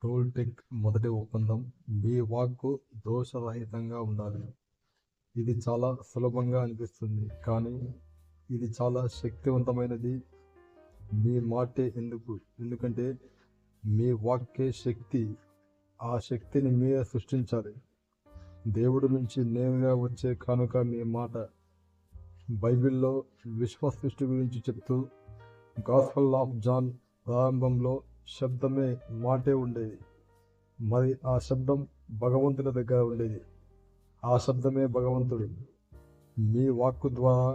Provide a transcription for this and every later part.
Toltec మొదటి ఒప్పందం. మీ వాక్కు దోషరహితంగా ఉండాలి. ఇది చాలా సులభంగా అనిపిస్తుంది, కానీ ఇది చాలా శక్తివంతమైనది. మీ మాటే ఎందుకంటే మీ వాక్కే శక్తి. ఆ శక్తిని మీరే సృష్టించాలి. దేవుడి నుంచి నేరుగా వచ్చే కానుక మీ మాట. బైబిల్లో విశ్వ సృష్టి గురించి చెప్తూ గాస్పల్ ఆఫ్ జాన్ ప్రారంభంలో శబ్దమే మాటే ఉండేది. మరి ఆ శబ్దం భగవంతుని దగ్గర ఉండేది. ఆ శబ్దమే భగవంతుడు. మీ వాక్కు ద్వారా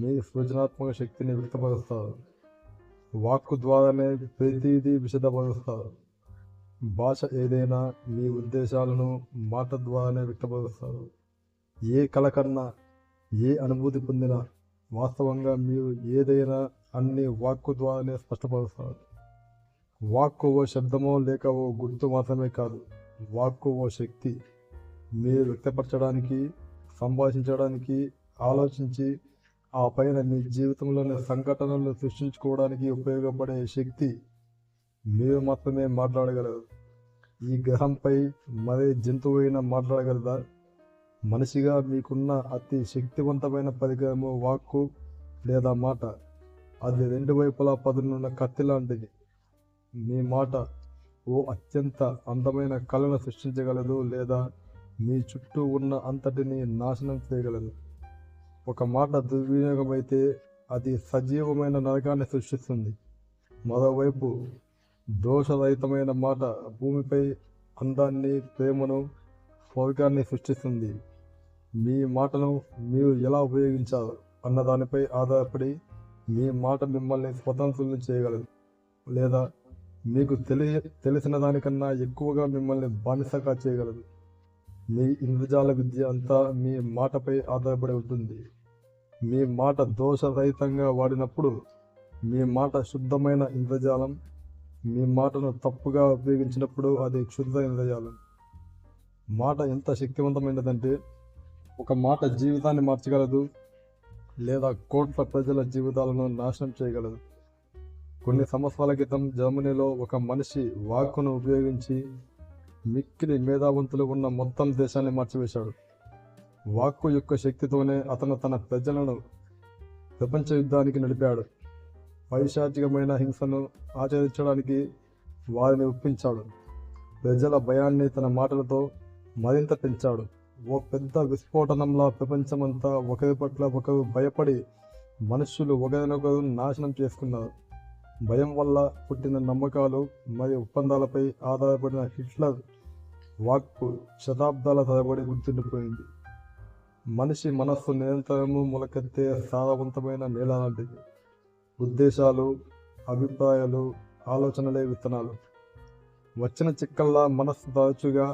మీ సృజనాత్మక శక్తిని వ్యక్తపరుస్తారు. వాక్కు ద్వారానే ప్రతిదీ విశదపరుస్తారు. భాష ఏదైనా మీ ఉద్దేశాలను మాట ద్వారానే వ్యక్తపరుస్తారు. ఏ కళ కన్నా, ఏ అనుభూతి పొందినా, వాస్తవంగా మీరు ఏదైనా అన్ని వాక్కు ద్వారానే స్పష్టపరుస్తారు. వాక్కు ఓ శబ్దమో లేక ఓ గుర్తు మాత్రమే కాదు, వాక్కు ఓ శక్తి. మీరు వ్యక్తపరచడానికి, సంభాషించడానికి, ఆలోచించి ఆ పైన మీ జీవితంలోని సంఘటనలు సృష్టించుకోవడానికి ఉపయోగపడే శక్తి. మీరు మాత్రమే మాట్లాడగలరు. ఈ గ్రహంపై మరే జంతువు అయినా మాట్లాడగలదా? మనిషిగా మీకున్న అతి శక్తివంతమైన పరికరము వాక్కు లేదా మాట. అది రెండు వైపులా పదునున్న కత్తి లాంటిది. మీ మాట ఓ అత్యంత అందమైన కళను సృష్టించగలదు, లేదా మీ చుట్టూ ఉన్న అంతటిని నాశనం చేయగలదు. ఒక మాట దుర్వినియోగమైతే అది సజీవమైన నరకాన్ని సృష్టిస్తుంది. మరోవైపు దోషరహితమైన మాట భూమిపై అందాన్ని, ప్రేమను, స్వర్గాన్ని సృష్టిస్తుంది. మీ మాటను మీరు ఎలా ఉపయోగించారు అన్న దానిపై ఆధారపడి మీ మాట మిమ్మల్ని స్వతంత్రులను చేయగలదు, లేదా మీకు తెలిసిన దానికన్నా ఎక్కువగా మిమ్మల్ని బానిసగా చేయగలదు. మీ ఇంద్రజాల విద్య అంతా మీ మాటపై ఆధారపడి ఉంటుంది. మీ మాట దోషరహితంగా వాడినప్పుడు మీ మాట శుద్ధమైన ఇంద్రజాలం. మీ మాటను తప్పుగా ఉపయోగించినప్పుడు అది క్షుద్ర ఇంద్రజాలం. మాట ఎంత శక్తివంతమైనదంటే ఒక మాట జీవితాన్ని మార్చగలదు, లేదా కోట్ల ప్రజల జీవితాలను నాశనం చేయగలదు. కొన్ని సంవత్సరాల క్రితం జర్మనీలో ఒక మనిషి వాక్కును ఉపయోగించి మిక్కిలి మేధావంతులు ఉన్న మొత్తం దేశాన్ని మార్చివేశాడు. వాక్కు యొక్క శక్తితోనే అతను తన ప్రజలను ప్రపంచ యుద్ధానికి నడిపాడు. పైశాచికమైన హింసను ఆచరించడానికి వారిని ఒప్పించాడు. ప్రజల భయాన్ని తన మాటలతో మరింత పెంచాడు. ఓ పెద్ద విస్ఫోటనంలా ప్రపంచమంతా ఒకరి పట్ల ఒకరు భయపడి మనుష్యులు ఒకరినొకరు నాశనం చేసుకున్నారు. భయం వల్ల పుట్టిన నమ్మకాలు మరియు ఒప్పందాలపై ఆధారపడిన హిట్లర్ వాక్కు శతాబ్దాల తరబడి గుర్తుండిపోయింది. మనిషి మనస్సు నిరంతరము మొలకెత్తే సారవంతమైన నేల లాంటిది. ఉద్దేశాలు, అభిప్రాయాలు, ఆలోచనలే విత్తనాలు. వచ్చిన చిక్కల్లా మనస్సు తరచుగా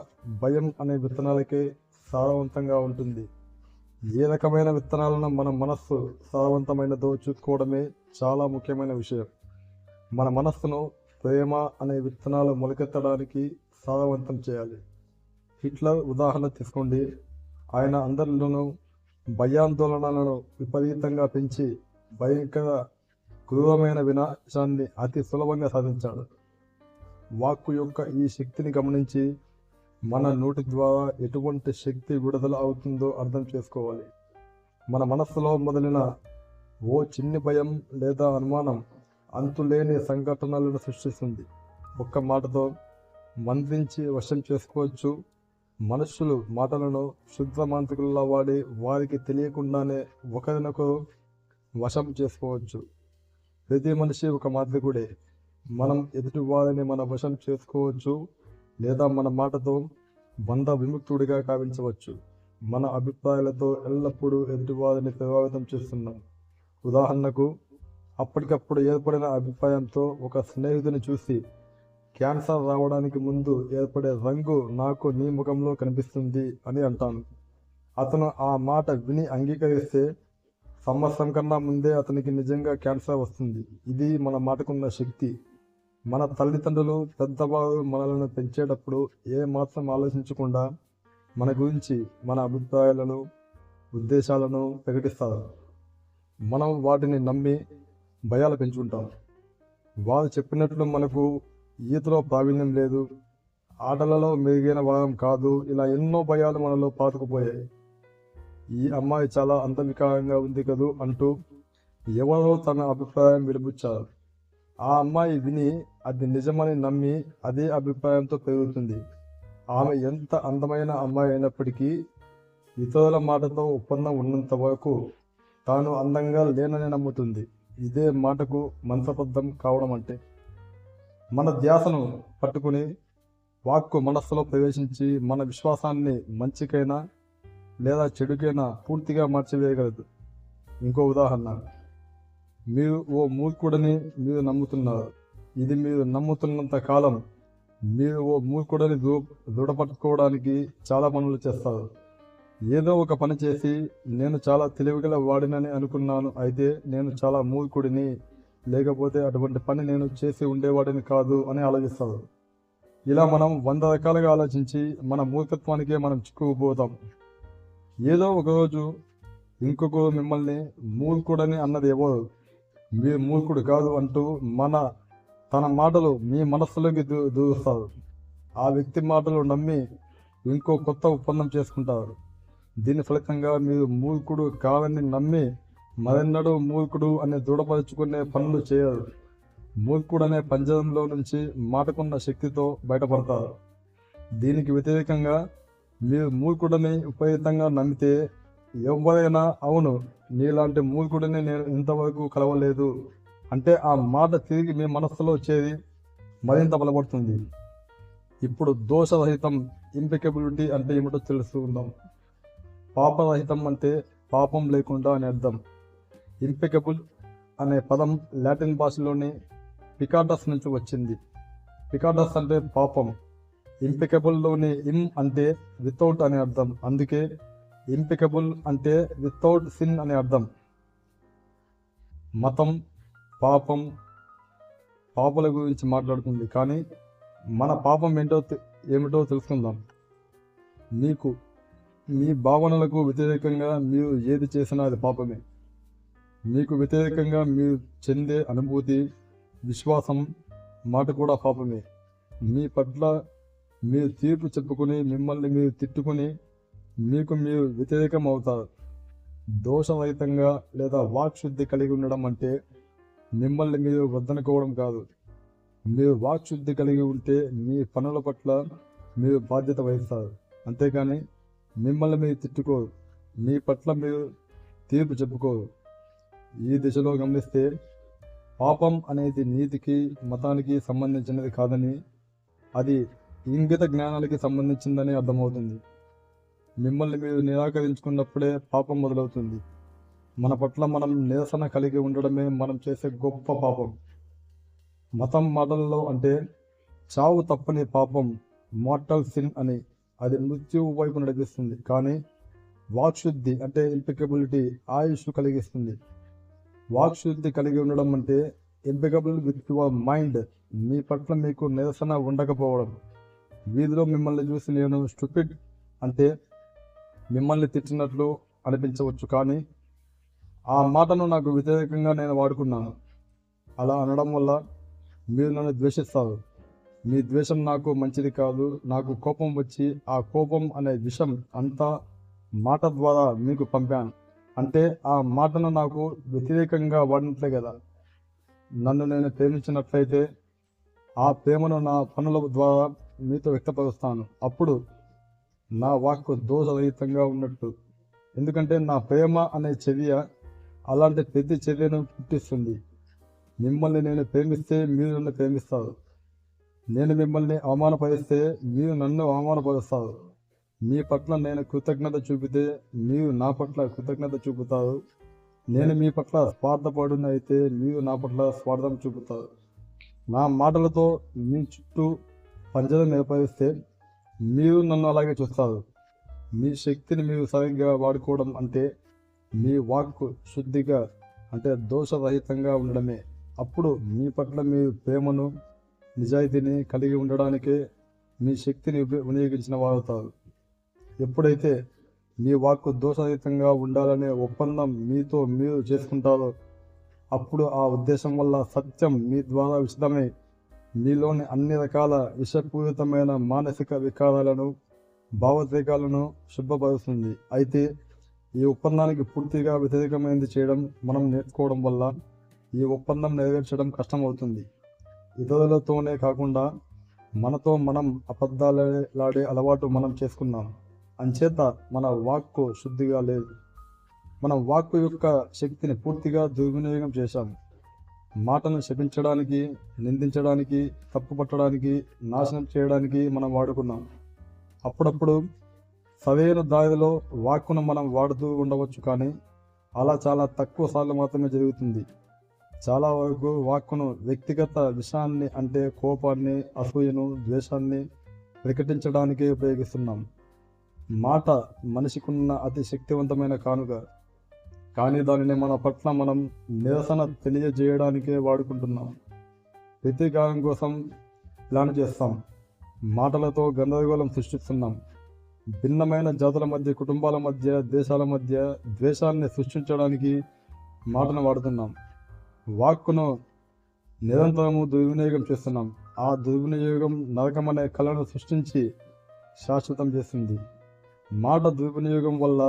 భయం అనే విత్తనాలకే సారవంతంగా ఉంటుంది. ఏ రకమైన విత్తనాలను మన మనస్సు సారవంతమైనదో చూసుకోవడమే చాలా ముఖ్యమైన విషయం. మన మనస్సును ప్రేమ అనే విత్తనాలు మొలకెత్తడానికి సారవంతం చేయాలి. హిట్లర్ ఉదాహరణ తీసుకోండి. ఆయన అందరిలోనూ భయాందోళనలను విపరీతంగా పెంచి భయంకర క్రూరమైన వినాశాన్ని అతి సులభంగా సాధించాడు. వాక్కు యొక్క ఈ శక్తిని గమనించి మన నోటి ద్వారా ఎటువంటి శక్తి విడుదల అవుతుందో అర్థం చేసుకోవాలి. మన మనస్సులో మొదలైన ఓ చిన్ని భయం లేదా అనుమానం అంతులేని సంఘటనలను సృష్టిస్తుంది. ఒక్క మాటతో మంత్రించి వశం చేసుకోవచ్చు. మనుషులు మాటలను శుద్ధ మాంత్రికుల్లా వాడి వారికి తెలియకుండానే ఒకరినొకరు వశం చేసుకోవచ్చు. ప్రతి మనిషి ఒక మాంత్రికుడే. మనం ఎదుటి వారిని మన వశం చేసుకోవచ్చు, లేదా మన మాటతో బంధ విముక్తుడిగా కావించవచ్చు. మన అభిప్రాయాలతో ఎల్లప్పుడూ ఎదుటివారిని ప్రభావితం చేస్తున్నాం. ఉదాహరణకు, అప్పటికప్పుడు ఏర్పడిన అభిప్రాయంతో ఒక స్నేహితుని చూసి క్యాన్సర్ రావడానికి ముందు ఏర్పడే రంగు నాకు నీ ముఖంలో కనిపిస్తుంది అని అంటాను. అతను ఆ మాట విని అంగీకరిస్తే సంవత్సరం కన్నా ముందే అతనికి నిజంగా క్యాన్సర్ వస్తుంది. ఇది మన మాటకున్న శక్తి. మన తల్లిదండ్రులు, పెద్దవారు మనలను పెంచేటప్పుడు ఏ మాత్రం ఆలోచించకుండా మన గురించి, మన అభిప్రాయాలను, ఉద్దేశాలను ప్రకటిస్తారు. మనం వాటిని నమ్మి భయాలు పెంచుకుంటాం. వారు చెప్పినట్లు మనకు ఈతలో ప్రావీణ్యం లేదు, ఆటలలో మెరుగైన వారం కాదు, ఇలా ఎన్నో భయాలు మనలో పాతుకుపోయాయి. ఈ అమ్మాయి చాలా అందవికారంగా ఉంది కదూ అంటూ ఎవరో తన అభిప్రాయం విడిపుచ్చారు. ఆ అమ్మాయి విని అది నిజమని నమ్మి అదే అభిప్రాయంతో పెరుగుతుంది. ఆమె ఎంత అందమైన అమ్మాయి అయినప్పటికీ ఇతరుల మాటతో ఒప్పందం ఉన్నంత వరకు తాను అందంగా లేనని నమ్ముతుంది. ఇదే మాటకు మంత్రబద్ధం కావడం అంటే. మన ధ్యాసను పట్టుకుని వాక్కు మనస్సులో ప్రవేశించి మన విశ్వాసాన్ని మంచికైనా లేదా చెడుకైనా పూర్తిగా మార్చివేయగలదు. ఇంకో ఉదాహరణ, మీరు ఓ మూర్ఖుడని మీరు నమ్ముతున్నారు. ఇది మీరు నమ్ముతున్నంత కాలం మీరు ఓ మూర్ఖుడని దృఢపట్టుకోవడానికి చాలా పనులు చేస్తారు. ఏదో ఒక పని చేసి నేను చాలా తెలివిగల వాడినని అనుకున్నాను, అయితే నేను చాలా మూర్ఖుడిని, లేకపోతే అటువంటి పని నేను చేసి ఉండేవాడిని కాదు అని ఆలోచిస్తారు. ఇలా మనం 100 రకాలుగా ఆలోచించి మన మూర్ఖత్వానికే మనం చిక్కుకుపోతాం. ఏదో ఒకరోజు ఇంకొకరు మిమ్మల్ని మూర్ఖుడని అన్నది ఎవరు, మీరు మూర్ఖుడు కాదు అంటూ తన మాటలు మీ మనస్సులోకి దూరుస్తారు. ఆ వ్యక్తి మాటలు నమ్మి ఇంకో కొత్త ఒప్పందం చేసుకుంటారు. దీని ఫలితంగా మీరు మూర్ఖుడు కాదని నమ్మి మరెన్నడూ మూర్ఖుడు అని దృఢపరుచుకునే పనులు చేయరు. మూర్ఖుడు అనే పంజరంలో నుంచి మాటకున్న శక్తితో బయటపడతారు. దీనికి వ్యతిరేకంగా మీరు మూర్ఖుడని విపరీతంగా నమ్మితే ఎవరైనా అవును నీలాంటి మూర్ఖుడిని నేను ఇంతవరకు కలవలేదు అంటే ఆ మాట తిరిగి మీ మనస్సులో చేరి మరింత బలపడుతుంది. ఇప్పుడు దోషరహితం ఇంపెకబిలిటీ అంటే ఏమిటో తెలుసుకుందాం. పాపరహితం అంటే పాపం లేకుండా అని అర్థం. ఇంపెకబుల్ అనే పదం లాటిన్ భాషలోని పికాటస్ నుంచి వచ్చింది. పికాటస్ అంటే పాపం. ఇంపెకబుల్లోని ఇమ్ అంటే వితౌట్ అనే అర్థం. అందుకే ఇంపెకబుల్ అంటే వితౌట్ సిన్ అనే అర్థం. మతం పాపల గురించి మాట్లాడుతుంది, కానీ మన పాపం ఏమిటో తెలుసుకుందాం. మీ భావనలకు వ్యతిరేకంగా మీరు ఏది చేసినా అది పాపమే. మీకు వ్యతిరేకంగా మీరు చెందే అనుభూతి, విశ్వాసం, మాట కూడా పాపమే. మీ పట్ల మీరు తీర్పు చెప్పుకుని మిమ్మల్ని మీరు తిట్టుకుని మీకు మీరు వ్యతిరేకం అవుతారు. దోషరహితంగా లేదా వాక్శుద్ధి కలిగి ఉండడం అంటే మిమ్మల్ని మీరు వద్దనుకోవడం కాదు. మీరు వాక్శుద్ధి కలిగి ఉంటే మీ పనుల పట్ల మీరు బాధ్యత వహిస్తారు, అంతేకాని మిమ్మల్ని మీరు తిట్టుకోరు, మీ పట్ల మీరు తీర్పు చెప్పుకోరు. ఈ దిశలో గమనిస్తే పాపం అనేది నీతికి, మతానికి సంబంధించినది కాదని, అది ఇంగిత జ్ఞానాలకి సంబంధించిందని అర్థమవుతుంది. మిమ్మల్ని మీరు నిరాకరించుకున్నప్పుడే పాపం మొదలవుతుంది. మన పట్ల మనం నిరసన కలిగి ఉండడమే మనం చేసే గొప్ప పాపం. మతం మాటలలో అంటే చావు తప్పని పాపం, మార్టల్ సిన్ అని, అది మృత్యువు వైపు నడిపిస్తుంది. కానీ వాక్శుద్ధి అంటే ఇంపెకబిలిటీ ఆయుష్ కలిగిస్తుంది. వాక్శుద్ధి కలిగి ఉండడం అంటే ఇంపెకబుల్ విత్ యువర్ మైండ్. మీ పట్ల మీకు నిరసన ఉండకపోవడం. వీధిలో మిమ్మల్ని చూసి నేను స్టూపిడ్ అంటే మిమ్మల్ని తిట్టినట్లు అనిపించవచ్చు, కానీ ఆ మాటను నాకు వ్యతిరేకంగా నేను వాడుకున్నాను. అలా అనడం వల్ల మీరు నన్ను ద్వేషిస్తారు. మీ ద్వేషం నాకు మంచిది కాదు. నాకు కోపం వచ్చి ఆ కోపం అనే విషం అంతా మాట ద్వారా మీకు పంపాను అంటే ఆ మాటను నాకు వ్యతిరేకంగా వాడినట్లే కదా. నన్ను నేను ప్రేమించినట్లయితే ఆ ప్రేమను నా పనుల ద్వారా మీతో వ్యక్తపరుస్తాను. అప్పుడు నా వాక్కు దోషరహితంగా ఉన్నట్టు. ఎందుకంటే నా ప్రేమ అనే చర్య అలాంటి ప్రతి చర్యను పుట్టిస్తుంది. మిమ్మల్ని నేను ప్రేమిస్తే మీరు నన్ను ప్రేమిస్తారు. నేను మిమ్మల్ని అవమానపరిస్తే మీరు నన్ను అవమానపరుస్తారు. మీ పట్ల నేను కృతజ్ఞత చూపితే మీరు నా పట్ల కృతజ్ఞత చూపుతారు. నేను మీ పట్ల స్వార్థపడునైతే మీరు నా పట్ల స్వార్థం చూపుతారు. నా మాటలతో మీ చుట్టూ పంజరం ఏర్పరిస్తే మీరు నన్ను అలాగే చూస్తారు. మీ శక్తిని మీరు సరిగ్గా వాడుకోవడం అంటే మీ వాక్కు శుద్ధిగా అంటే దోషరహితంగా ఉండడమే. అప్పుడు మీ పట్ల మీ ప్రేమను, నిజాయితీని కలిగి ఉండడానికే మీ శక్తిని వినియోగించిన వారవుతారు. ఎప్పుడైతే మీ వాక్కు దోషరహితంగా ఉండాలనే ఒప్పందం మీతో మీరు చేసుకుంటారో అప్పుడు ఆ ఉద్దేశం వల్ల సత్యం మీ ద్వారా విషదమై మీలోని అన్ని రకాల విషపూరితమైన మానసిక వికారాలను, భావోద్వేగాలను శుభ్రపరుస్తుంది. అయితే ఈ ఒప్పందానికి పూర్తిగా వ్యతిరేకమైనది చేయడం మనం నేర్చుకోవడం వల్ల ఈ ఒప్పందం నెరవేర్చడం కష్టమవుతుంది. ఇతరులతోనే కాకుండా మనతో మనం అబద్ధాలాడే అలవాటు మనం చేసుకున్నాం. అంచేత మన వాక్కు శుద్ధిగా లేదు. మన వాక్కు యొక్క శక్తిని పూర్తిగా దుర్వినియోగం చేశాం. మాటను శపించడానికి, నిందించడానికి, తప్పుపట్టడానికి, నాశనం చేయడానికి మనం వాడుకున్నాం. అప్పుడప్పుడు సరైన దారిలో వాక్కును మనం వాడుతూ ఉండవచ్చు, కానీ అలా చాలా తక్కువ సార్లు మాత్రమే జరుగుతుంది. చాలా వరకు వాక్కును వ్యక్తిగత విషయాన్ని, అంటే కోపాన్ని, అసూయను, ద్వేషాన్ని ప్రకటించడానికే ఉపయోగిస్తున్నాం. మాట మనిషికున్న అతి శక్తివంతమైన కానుక, కానీ దానిని మన పట్ల మనం నిరసన తెలియజేయడానికే వాడుకుంటున్నాం. ప్రతీకారం కోసం ప్లాన్ చేస్తాం. మాటలతో గందరగోళం సృష్టిస్తున్నాం. భిన్నమైన జాతుల మధ్య, కుటుంబాల మధ్య, దేశాల మధ్య ద్వేషాన్ని సృష్టించడానికి మాటను వాడుతున్నాం. వాక్కును నిరంతరము దుర్వినియోగం చేస్తున్నాం. ఆ దుర్వినియోగం నరకమనే కళను సృష్టించి శాశ్వతం చేస్తుంది. మాట దుర్వినియోగం వల్ల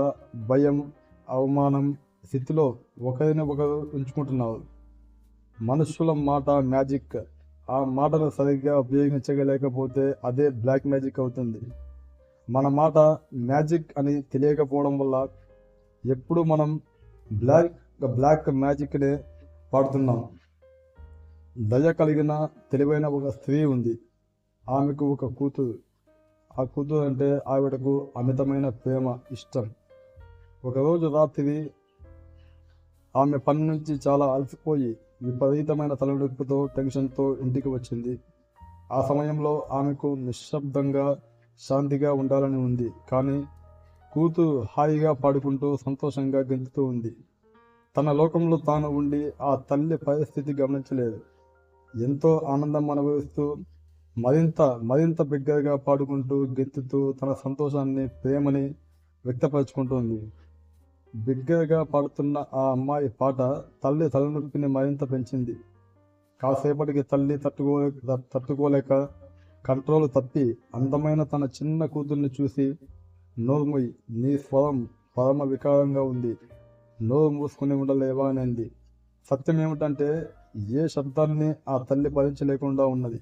భయం, అవమానం స్థితిలో ఒకరిని ఒకరు ఉంచుకుంటున్నారు. మనుషుల మాట మ్యాజిక్. ఆ మాటను సరిగ్గా ఉపయోగించలేకపోతే అదే బ్లాక్ మ్యాజిక్ అవుతుంది. మన మాట మ్యాజిక్ అని తెలియకపోవడం వల్ల ఎప్పుడు మనం బ్లాక్ మ్యాజిక్నే పాడుతున్నాం. దయ కలిగిన తెలివైన ఒక స్త్రీ ఉంది. ఆమెకు ఒక కూతురు. ఆ కూతురు అంటే ఆవిడకు అమితమైన ప్రేమ, ఇష్టం. ఒకరోజు రాత్రి ఆమె పని నుంచి చాలా అలసిపోయి విపరీతమైన తలనొప్పితో, టెన్షన్తో ఇంటికి వచ్చింది. ఆ సమయంలో ఆమెకు నిశ్శబ్దంగా, శాంతిగా ఉండాలని ఉంది. కానీ కూతురు హాయిగా పాడుకుంటూ సంతోషంగా గెంతుతూ ఉంది. తన లోకంలో తాను ఉండి ఆ తల్లి పరిస్థితి గమనించలేదు. ఎంతో ఆనందం అనుభవిస్తూ మరింత బిగ్గరగా పాడుకుంటూ, గెంతుతూ తన సంతోషాన్ని, ప్రేమని వ్యక్తపరుచుకుంటుంది. బిగ్గరగా పాడుతున్న ఆ అమ్మాయి పాట తల్లి తలనొప్పిని మరింత పెంచింది. కాసేపటికి తల్లి తట్టుకోలేక కంట్రోల్ తప్పి అందమైన తన చిన్న కూతుర్ని చూసి, నోర్ముయ్, నీ స్వరం పరమ వికారంగా ఉంది, నోరు మూసుకుని ఉండలేవా అనేది. సత్యం ఏమిటంటే ఏ శబ్దాన్ని ఆ తల్లి భరించలేకుండా ఉన్నది.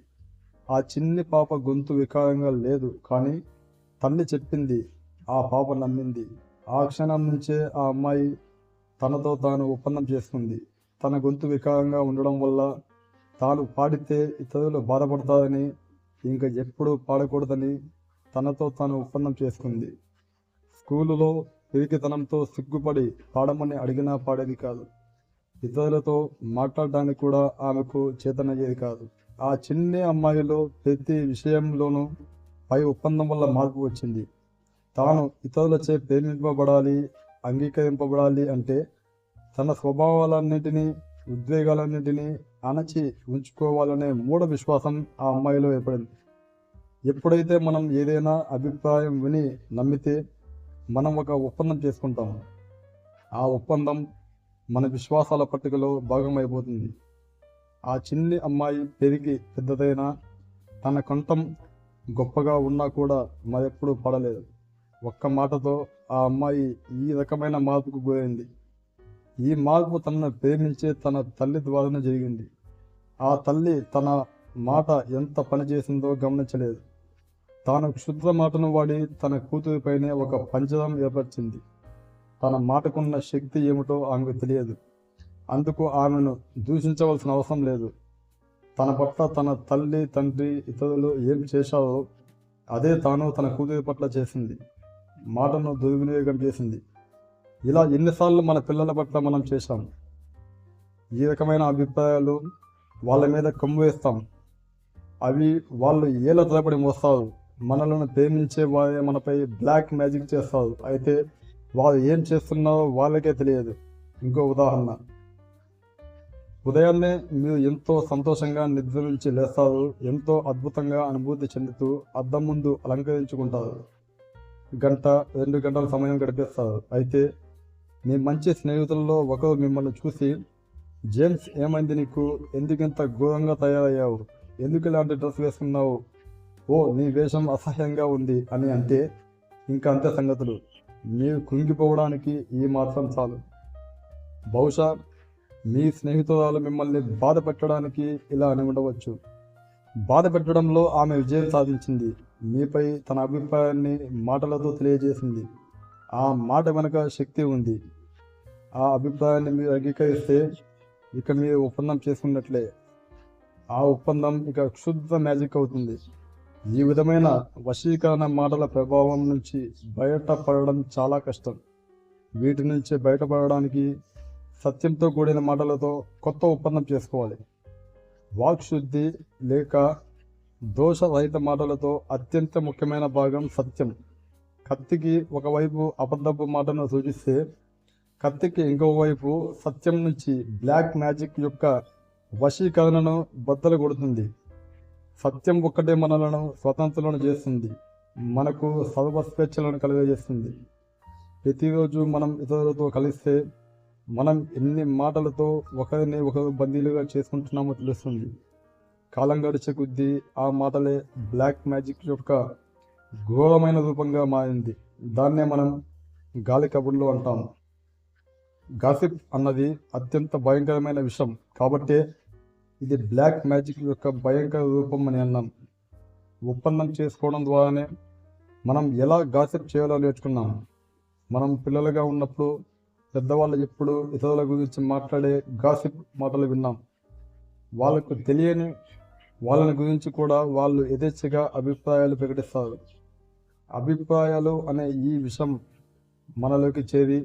ఆ చిన్ని పాప గొంతు వికారంగా లేదు, కానీ తల్లి చెప్పింది ఆ పాప నమ్మింది. ఆ క్షణం నుంచే ఆ అమ్మాయి తనతో తాను ఒప్పందం చేసుకుంది. తన గొంతు వికారంగా ఉండడం వల్ల తాను పాడితే ఇతరులు బాధపడతారని, ఇంకా ఎప్పుడూ పాడకూడదని తనతో తాను ఒప్పందం చేసుకుంది. స్కూలులో పిరికితనంతో సిగ్గుపడి పాడమని అడిగినా పాడేది కాదు. ఇతరులతో మాట్లాడడానికి కూడా ఆమెకు చేతనయ్యేది కాదు. ఆ చిన్ని అమ్మాయిలో ప్రతి విషయంలోనూ పై ఒప్పందం వల్ల మార్పు వచ్చింది. తాను ఇతరులచే ప్రేమింపబడాలి, అంగీకరింపబడాలి అంటే తన స్వభావాలన్నింటినీ, ఉద్వేగాలన్నింటినీ అణచి ఉంచుకోవాలనే మూఢ విశ్వాసం ఆ అమ్మాయిలో ఏర్పడింది. ఎప్పుడైతే మనం ఏదైనా అభిప్రాయం విని నమ్మితే మనం ఒక ఒప్పందం చేసుకుంటాం. ఆ ఒప్పందం మన విశ్వాసాల పట్టికలో భాగమైపోతుంది. ఆ చిన్ని అమ్మాయి పెరిగి పెద్దదైనా తన కంఠం గొప్పగా ఉన్నా కూడా మరెప్పుడు పడలేదు. ఒక్క మాటతో ఆ అమ్మాయి ఈ రకమైన మార్పుకు గురైంది. ఈ మార్పు తనను ప్రేమించే తన తల్లి ద్వారానే జరిగింది. ఆ తల్లి తన మాట ఎంత పనిచేసిందో గమనించలేదు. తాను క్షుద్ర మాటను వాడి తన కూతురిపైనే ఒక పంజరం ఏర్పరిచింది. తన మాటకున్న శక్తి ఏమిటో ఆమెకు తెలియదు. అందుకు ఆమెను దూషించవలసిన అవసరం లేదు. తన పట్ల తన తల్లి, తండ్రి, ఇతరులు ఏం చేశారో అదే తాను తన కూతురి పట్ల చేసింది. మాటను దుర్వినియోగం చేసింది. ఇలా ఎన్నిసార్లు మన పిల్లల పట్ల మనం చేశాం. ఈ రకమైన అభిప్రాయాలు వాళ్ళ మీద కమ్ము వేస్తాం. అవి వాళ్ళు ఏళ్ళ తరబడి మోస్తారు. మనలను ప్రేమించే వారే మనపై బ్లాక్ మ్యాజిక్ చేస్తారు. అయితే వారు ఏం చేస్తున్నారో వాళ్ళకే తెలియదు. ఇంకో ఉదాహరణ, ఉదయాన్నే మీరు ఎంతో సంతోషంగా నిద్ర నుంచి లేస్తారు. ఎంతో అద్భుతంగా అనుభూతి చెందుతూ అద్దం ముందు అలంకరించుకుంటారు. 1-2 గంటల సమయం గడిపేస్తారు. అయితే మీ మంచి స్నేహితుల్లో ఒకరు మిమ్మల్ని చూసి, జేమ్స్, ఏమైంది నీకు? ఎందుకింత ఘోరంగా తయారయ్యావు? ఎందుకు ఇలాంటి డ్రెస్ వేసుకున్నావు, ఓ నీ వేషం అసహ్యంగా ఉంది అని అంటే ఇంకా అంతే సంగతులు. మీరు కృంగిపోవడానికి ఈ మాత్రం చాలు. బహుశా మీ స్నేహితురాలు మిమ్మల్ని బాధ పెట్టడానికి ఇలా అని ఉండవచ్చు. బాధ పెట్టడంలో ఆమె విజయం సాధించింది. మీపై తన అభిప్రాయాన్ని మాటలతో తెలియజేసింది. ఆ మాట వెనుక శక్తి ఉంది. ఆ అభిప్రాయాన్ని మీరు అంగీకరిస్తే ఇక మీరు ఒప్పందం చేసుకున్నట్లే. ఆ ఒప్పందం ఇక క్షుద్ర మ్యాజిక్ అవుతుంది. ఈ విధమైన వశీకరణ మాటల ప్రభావం నుంచి బయటపడడం చాలా కష్టం. వీటి నుంచి బయటపడడానికి సత్యంతో కూడిన మాటలతో కొత్త ఒప్పందం చేసుకోవాలి. వాక్శుద్ధి లేక దోషరహిత మాటలతో అత్యంత ముఖ్యమైన భాగం సత్యం. కత్తికి ఒకవైపు అబద్ధపు మాటను సూచిస్తే కత్తికి ఇంకోవైపు సత్యం నుంచి బ్లాక్ మ్యాజిక్ యొక్క వశీకరణను బద్దలు కొడుతుంది. సత్యం ఒక్కటే మనలను స్వతంత్రులను చేస్తుంది, మనకు సర్వస్వేచ్ఛలను కలుగజేస్తుంది. ప్రతిరోజు మనం ఇతరులతో కలిస్తే మనం ఎన్ని మాటలతో ఒకరిని ఒకరు బందీలుగా చేసుకుంటున్నామో తెలుస్తుంది. కాలం గడిచే కొద్దీ ఆ మాటలే బ్లాక్ మ్యాజిక్ యొక్క ఘోరమైన రూపంగా మారింది. దాన్నే మనం గాలి కబుర్లు అంటాము. గాసిప్ అన్నది అత్యంత భయంకరమైన విషయం కాబట్టే ఇది బ్లాక్ మ్యాజిక్ యొక్క భయంకర రూపం అని అన్నాం. ఒప్పందం చేసుకోవడం ద్వారానే మనం ఎలా గాసిప్ చేయాలో నేర్చుకున్నాం. మనం పిల్లలుగా ఉన్నప్పుడు పెద్దవాళ్ళు ఎప్పుడు ఇతరుల గురించి మాట్లాడే గాసిప్ మాటలు విన్నాం. వాళ్ళకు తెలియని వాళ్ళని గురించి కూడా వాళ్ళు యథేచ్ఛగా అభిప్రాయాలు ప్రకటిస్తారు. అభిప్రాయాలు అనే ఈ విషయం మనలోకి చేరి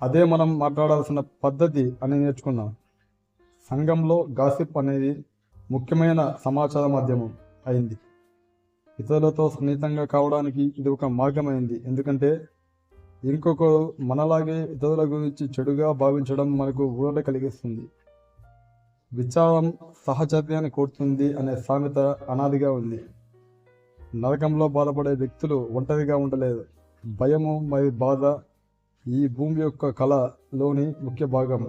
అదే మనం మాట్లాడాల్సిన పద్ధతి అని నేర్చుకున్నాం. సంఘంలో గాసిప్ అనేది ముఖ్యమైన సమాచార మాధ్యమం అయింది. ఇతరులతో సున్నితంగా కావడానికి ఇది ఒక మార్గమైంది. ఎందుకంటే ఇంకొకరు మనలాగే ఇతరుల గురించి చెడుగా భావించడం మనకు ఊరట కలిగిస్తుంది. విచారం సహచర్యాన్ని కోరుతుంది అనే సామెత అనాదిగా ఉంది. నరకంలో బాధపడే వ్యక్తులు ఒంటరిగా ఉండలేదు. భయము మరియు బాధ ఈ భూమి యొక్క కళలోని ముఖ్య భాగం.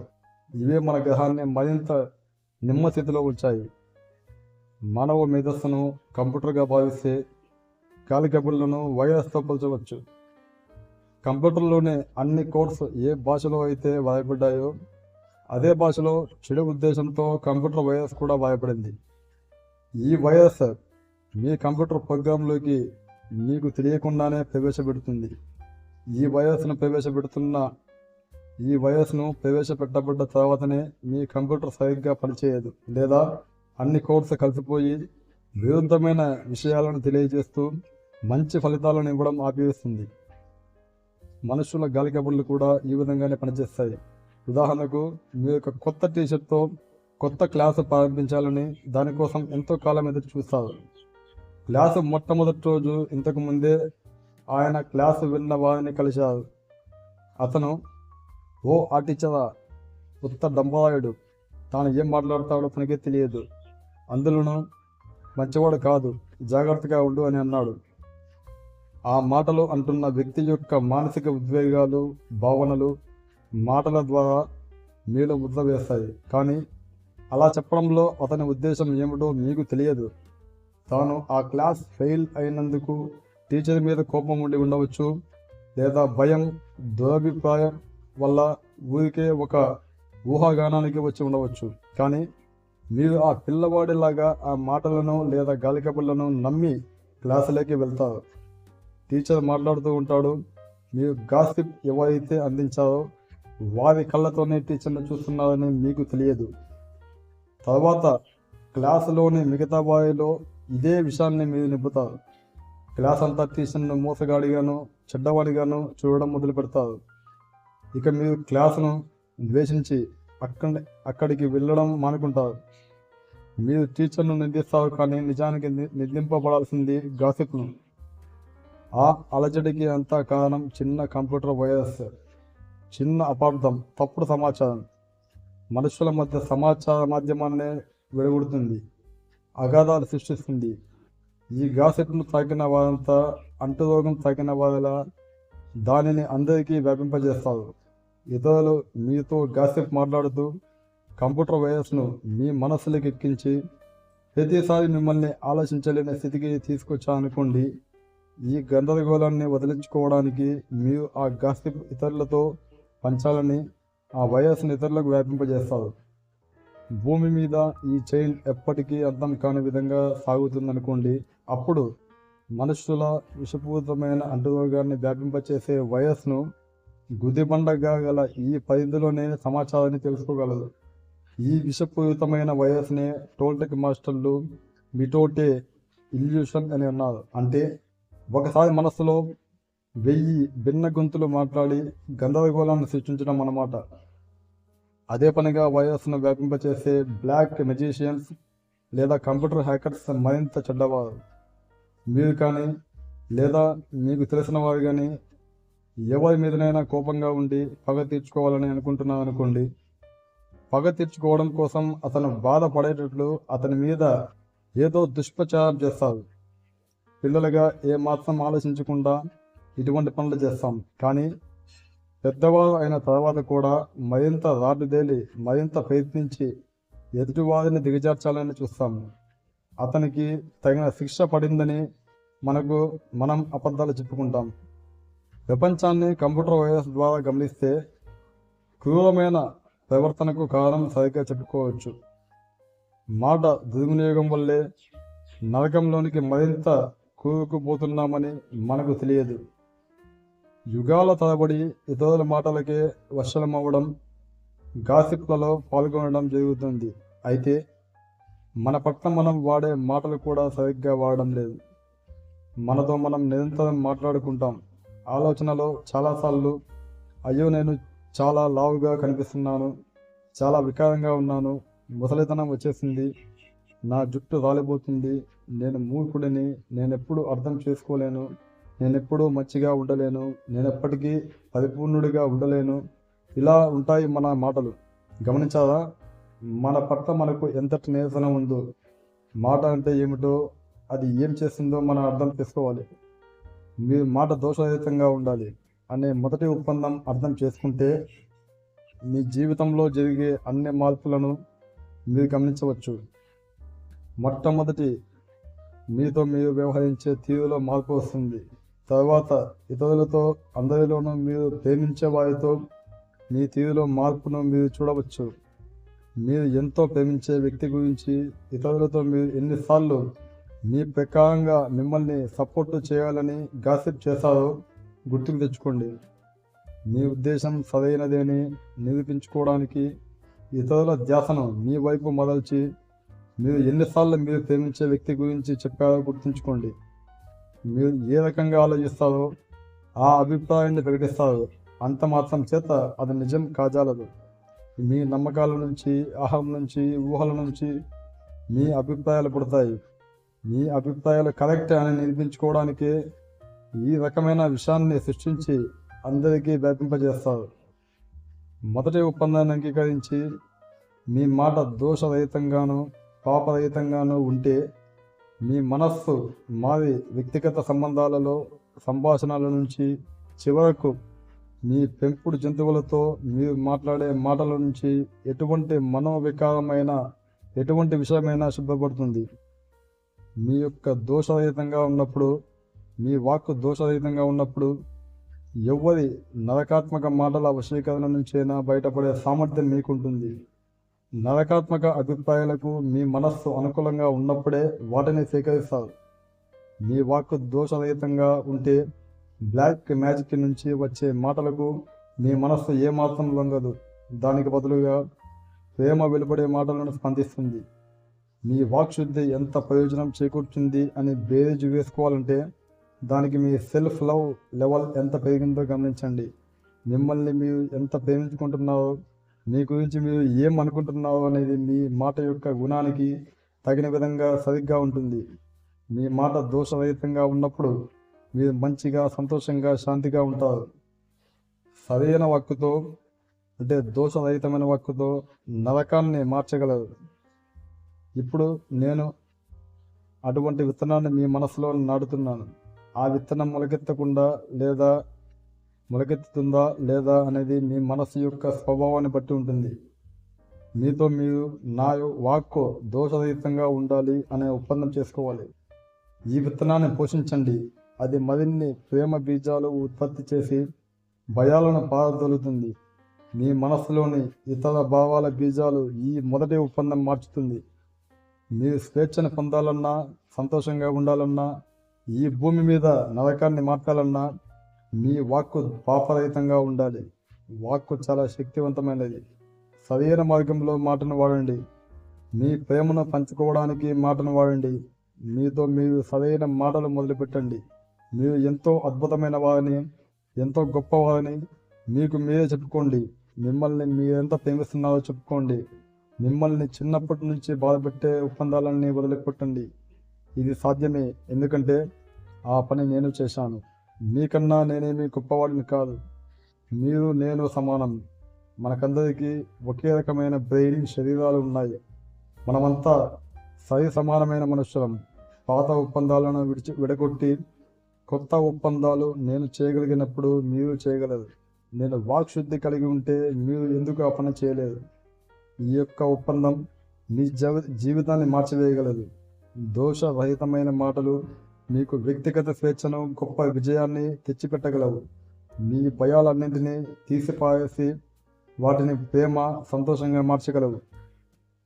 ఇవే మన గ్రహాన్ని మరింత నిమ్మస్థితిలో ఉంచాయి. మానవ మేధస్సును కంప్యూటర్గా భావిస్తే గాలి కబుర్లను వైరస్తో పోల్చవచ్చు. కంప్యూటర్లోనే అన్ని కోడ్స్ ఏ భాషలో అయితే వ్రాయబడ్డాయో అదే భాషలో చెడు ఉద్దేశంతో కంప్యూటర్ వైరస్ కూడా వ్రాయబడింది. ఈ వైరస్ మీ కంప్యూటర్ ప్రోగ్రాంలోకి మీకు తెలియకుండానే ప్రవేశపెడుతుంది. ఈ వైరస్ను ప్రవేశపెట్టబడ్డ తర్వాతనే మీ కంప్యూటర్ సరిగ్గా పనిచేయదు, లేదా అన్ని కోడ్స్ కలిసిపోయి విరుద్ధమైన విషయాలను తెలియజేస్తూ మంచి ఫలితాలను ఇవ్వడం ఆపివేస్తుంది. మనుషుల గాలి కబుర్లు కూడా ఈ విధంగానే పనిచేస్తాయి. ఉదాహరణకు, మీరు ఒక కొత్త టీషర్ట్తో కొత్త క్లాసు ప్రారంభించాలని దానికోసం ఎంతో కాలం ఎదురు చూస్తారు. క్లాసు మొట్టమొదటి రోజు ఇంతకు ముందే ఆయన క్లాసు విన్న వారిని కలిశారు. అతను, ఓ ఆ టీచరా, ఉత్త డంబరాయుడు, తాను ఏం మాట్లాడతాడో తనకే తెలియదు, అందులోనూ మంచివాడు కాదు, జాగ్రత్తగా ఉండు అని అన్నాడు. ఆ మాటలు అంటున్న వ్యక్తి యొక్క మానసిక ఉద్వేగాలు, భావనలు మాటల ద్వారా మీలో ముద్ర వేస్తాయి. కానీ అలా చెప్పడంలో అతని ఉద్దేశం ఏమిటో మీకు తెలియదు. తాను ఆ క్లాస్ ఫెయిల్ అయినందుకు టీచర్ మీద కోపం ఉండి ఉండవచ్చు, లేదా భయం, దురభిప్రాయం వల్ల ఊరికే ఒక ఊహాగానానికి వచ్చి ఉండవచ్చు. కానీ మీరు ఆ పిల్లవాడిలాగా ఆ మాటలను లేదా గాలి కబుర్లను నమ్మి క్లాసులోకి వెళ్తారు. టీచర్ మాట్లాడుతూ ఉంటాడు, మీరు గాసిప్ ఎవరైతే అందించారో వారి కళ్ళతోనే టీచర్ను చూస్తున్నారని మీకు తెలియదు. తర్వాత క్లాసులోని మిగతా వారిలో ఇదే విషయాన్ని మీరు నింపుతారు. క్లాస్ అంతా టీచర్ను మోసగాడిగాను, చెడ్డవాడిగాను చూడడం మొదలు పెడతారు. ఇక మీరు క్లాసును ద్వేషించి అక్కడికి వెళ్ళడం మానుకుంటారు. మీరు టీచర్ను నిందిస్తారు, కానీ నిజానికి నిందింపబడాల్సింది గాసిప్ను. ఆ అలజడికి అంతా కారణం చిన్న కంప్యూటర్ వైరస్, చిన్న అపార్థం, తప్పుడు సమాచారం. మనుషుల మధ్య సమాచార మాధ్యమాన్నే వెలువడుతుంది, అగాధాలు సృష్టిస్తుంది. ఈ గాసిప్ను తాకిన వారంతా అంటురోగం తాకిన వారిలా దానిని అందరికీ వ్యాపింపజేస్తారు. ఇతరులు మీతో గాసిప్ మాట్లాడుతూ కంప్యూటర్ వైరస్ను మీ మనస్సులోకి ఎక్కించి ప్రతిసారి మిమ్మల్ని ఆలోచించలేని స్థితికి తీసుకొచ్చానుకోండి. ఈ గందరగోళాన్ని వదిలించుకోవడానికి మీరు ఆ గాసిప్ ఇతరులతో పంచాలని ఆ వైరస్ని ఇతరులకు వ్యాపింపజేస్తారు. భూమి మీద ఈ చైన్ ఎప్పటికీ అర్థం కాని విధంగా సాగుతుందనుకోండి. అప్పుడు మనుషుల విషపూరితమైన అంటురోగాన్ని వ్యాపింపచేసే వైరస్ను గుదిబండగా గల ఈ పరిధిలోనే సమాచారాన్ని తెలుసుకోగలదు. ఈ విషపూరితమైన వైరస్నే టోల్టెక్ మాస్టర్లు మిటోటే ఇల్యూషన్ అని అన్నారు. అంటే ఒకసారి మనస్సులో 1000 భిన్న గొంతులు మాట్లాడి గందరగోళాన్ని సృష్టించడం అన్నమాట. అదే పనిగా వైరస్ను వ్యాపింపచేసే బ్లాక్ మెజిషియన్స్ లేదా కంప్యూటర్ హ్యాకర్స్ మరింత చెడ్డవారు. మీరు కానీ లేదా మీకు తెలిసిన వారు కానీ ఎవరి మీదనైనా కోపంగా ఉండి పగ తీర్చుకోవాలని అనుకుంటున్నారు అనుకోండి. పగ తీర్చుకోవడం కోసం అతను బాధపడేటట్లు అతని మీద ఏదో దుష్ప్రచారం చేస్తారు. పిల్లలుగా ఏమాత్రం ఆలోచించకుండా ఇటువంటి పనులు చేస్తాం. కానీ పెద్దవారు అయిన తర్వాత కూడా మరింత రాటుదేలి మరింత ప్రయత్నించి ఎదుటివారిని దిగజార్చాలని చూస్తాము. అతనికి తగిన శిక్ష పడిందని మనం అబద్ధాలు చెప్పుకుంటాం. ప్రపంచాన్ని కంప్యూటర్ వైరస్ ద్వారా గమనిస్తే క్రూరమైన ప్రవర్తనకు కారణం సరిగ్గా చెప్పుకోవచ్చు. మాట దుర్వినియోగం వల్లే నరకంలోనికి మరింత కూరుకుపోతున్నామని మనకు తెలియదు. యుగాల తరబడి ఇతరుల మాటలకే వశలమవ్వడం, గాసిప్లలో పాల్గొనడం జరుగుతుంది. అయితే మన పట్ల మనం వాడే మాటలు కూడా సరిగ్గా వాడడం లేదు. మనతో మనం నిరంతరం మాట్లాడుకుంటాం. ఆలోచనలో చాలాసార్లు అయ్యో నేను చాలా లావుగా కనిపిస్తున్నాను, చాలా వికారంగా ఉన్నాను, ముసలితనం వచ్చేసింది, నా జుట్టు రాలిపోతుంది, నేను మూర్ఖుడిని, నేనెప్పుడు అర్థం చేసుకోలేను, నేనెప్పుడూ మంచిగా ఉండలేను, నేనెప్పటికీ పరిపూర్ణుడిగా ఉండలేను. ఇలా ఉంటాయి మన మాటలు. గమనించారా? మన పట్ల మనకు ఎంతటి నిరసన ఉందో, మాట అంటే ఏమిటో, అది ఏం చేస్తుందో మనం అర్థం చేసుకోవాలి. మీ మాట దోషరహితంగా ఉండాలి అనే మొదటి ఒప్పందం అర్థం చేసుకుంటే మీ జీవితంలో జరిగే అన్ని మార్పులను మీరు గమనించవచ్చు. మొట్టమొదటి మీతో మీరు వ్యవహరించే తీరులో మార్పు వస్తుంది. తర్వాత ఇతరులతో, అందరిలోనూ మీరు ప్రేమించే వారితో మీ తీరులో మార్పును మీరు చూడవచ్చు. మీరు ఎంతో ప్రేమించే వ్యక్తి గురించి ఇతరులతో మీరు ఎన్నిసార్లు మీ ప్రకారంగా మిమ్మల్ని సపోర్టు చేయాలని గాసిప్ చేశారో గుర్తుకు తెచ్చుకోండి. మీ ఉద్దేశం సరైనదేని నిరూపించుకోవడానికి ఇతరుల ధ్యాసను మీ వైపు మరల్చి మీరు ఎన్నిసార్లు మీరు ప్రేమించే వ్యక్తి గురించి చెప్పారో గుర్తుంచుకోండి. మీరు ఏ రకంగా ఆలోచిస్తారో ఆ అభిప్రాయాన్ని ప్రకటిస్తారు. అంత మాత్రం చేత అది నిజం కాజాలదు. మీ నమ్మకాల నుంచి, అహం నుంచి, ఊహల నుంచి మీ అభిప్రాయాలు పుడతాయి. మీ అభిప్రాయాలు కరెక్ట్ అని నిరూపించుకోవడానికే ఈ రకమైన విషయాన్ని సృష్టించి అందరికీ వ్యాపింపజేస్తారు. మొదటి ఒప్పందాన్ని అంగీకరించి మీ మాట దోషరహితంగాను పాపరహితంగాను ఉంటే మీ మనస్సు మారి వ్యక్తిగత సంబంధాలలో, సంభాషణల నుంచి చివరకు మీ పెంపుడు జంతువులతో మీరు మాట్లాడే మాటల నుంచి ఎటువంటి మనోవికారమైన, ఎటువంటి విషయమైనా శుభ్రపడుతుంది. మీ యొక్క దోషరహితంగా ఉన్నప్పుడు, మీ వాక్కు దోషరహితంగా ఉన్నప్పుడు ఎవ్వరి నరకాత్మక మాటల వశీకరణ నుంచైనా బయటపడే సామర్థ్యం మీకుంటుంది. నరకాత్మక అభిప్రాయాలకు మీ మనస్సు అనుకూలంగా ఉన్నప్పుడే వాటిని స్వీకరిస్తారు. మీ వాక్కు దోషరహితంగా ఉంటే బ్లాక్ మ్యాజిక్ నుంచి వచ్చే మాటలకు మీ మనస్సు ఏమాత్రం లొంగదు. దానికి బదులుగా ప్రేమ వెలువడే మాటలను స్పందిస్తుంది. మీ వాక్శుద్ధి ఎంత ప్రయోజనం చేకూర్చుంది అని బేరీజు వేసుకోవాలంటే దానికి మీ సెల్ఫ్ లవ్ లెవెల్ ఎంత పెరిగిందో గమనించండి. మిమ్మల్ని మీరు ఎంత ప్రేమించుకుంటున్నారో, మీ గురించి మీరు ఏం అనుకుంటున్నారో అనేది మీ మాట యొక్క గుణానికి తగిన విధంగా సరిగ్గా ఉంటుంది. మీ మాట దోషరహితంగా ఉన్నప్పుడు మీరు మంచిగా, సంతోషంగా, శాంతిగా ఉంటారు. సరైన వాక్కుతో, అంటే దోషరహితమైన వాక్కుతో నరకాన్ని మార్చగలరు. ఇప్పుడు నేను అటువంటి విత్తనాన్ని మీ మనసులో నాటుతున్నాను. ఆ విత్తనం మొలకెత్తుతుందా లేదా అనేది మీ మనసు యొక్క స్వభావాన్ని బట్టి ఉంటుంది. మీతో మీరు నా వాక్కు దోషరహితంగా ఉండాలి అనే ఒప్పందం చేసుకోవాలి. ఈ విత్తనాన్ని పోషించండి. అది మరిన్ని ప్రేమ బీజాలు ఉత్పత్తి చేసి భయాలను పారదోలుతుంది. మీ మనస్సులోని ఇతర భావాల బీజాలు ఈ మొదటి ఒప్పందం మార్చుతుంది. మీరు స్వేచ్ఛను పొందాలన్నా, సంతోషంగా ఉండాలన్నా, ఈ భూమి మీద నరకాన్ని మార్చాలన్నా మీ వాక్కు పాపరహితంగా ఉండాలి. వాక్కు చాలా శక్తివంతమైనది. సరైన మార్గంలో మాటను వాడండి. మీ ప్రేమను పంచుకోవడానికి మాటను వాడండి. మీతో మీరు సరైన మాటలు మొదలుపెట్టండి. మీరు ఎంతో అద్భుతమైన వారిని, ఎంతో గొప్పవారిని మీకు మీరే చెప్పుకోండి. మిమ్మల్ని మీరెంత ప్రేమిస్తున్నారో చెప్పుకోండి. మిమ్మల్ని చిన్నప్పటి నుంచి బాధపెట్టే ఒప్పందాలన్నీ వదిలిపెట్టండి. ఇది సాధ్యమే, ఎందుకంటే ఆ పని నేను చేశాను. మీకన్నా నేనేమి గొప్పవాడిని కాదు. మీరు నేను సమానం. మనకందరికీ ఒకే రకమైన బ్రెయిన్, శరీరాలు ఉన్నాయి. మనమంతా సరి సమానమైన మనుషులం. పాత ఒప్పందాలను విడగొట్టి కొత్త ఒప్పందాలు నేను చేయగలిగినప్పుడు మీరు చేయగలరు. నేను వాక్శుద్ధి కలిగి ఉంటే మీరు ఎందుకు ఆ పని చేయలేదు? ఈ యొక్క ఒప్పందం మీ జీవితాన్ని మార్చివేయగలదు. దోషరహితమైన మాటలు మీకు వ్యక్తిగత స్వేచ్ఛను, గొప్ప విజయాన్ని తెచ్చిపెట్టగలవు. మీ భయాలన్నింటినీ తీసిపారేసి వాటిని ప్రేమ, సంతోషంగా మార్చగలవు.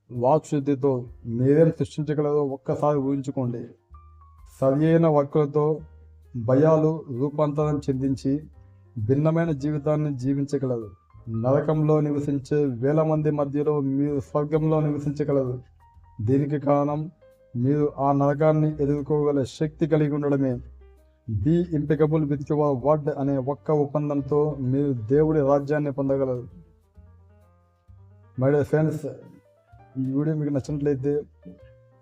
వాక్శుద్ధితో మీరేం సృష్టించగలరో ఒక్కసారి ఊహించుకోండి. సరియైన వాక్కులతో భయాలు రూపాంతరం చెందించి భిన్నమైన జీవితాన్ని జీవించగలరు. నరకంలో నివసించే వేల మంది మధ్యలో మీరు స్వర్గంలో నివసించగలరు. దీనికి కారణం మీరు ఆ నరకాన్ని ఎదుర్కోగల శక్తి కలిగి ఉండడమే. Be impeccable with your word అనే ఒక్క ఒప్పందంతో మీరు దేవుడి రాజ్యాన్ని పొందగలరు. మై డియర్ ఫ్రెండ్స్, ఈ వీడియో మీకు నచ్చినట్లయితే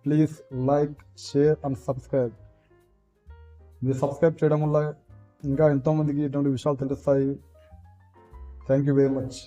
please like, share and subscribe. మీరు సబ్స్క్రైబ్ చేయడం వల్ల ఇంకా ఎంతోమందికి ఇటువంటి విషయాలు తెలుస్తాయి. Thank you very much.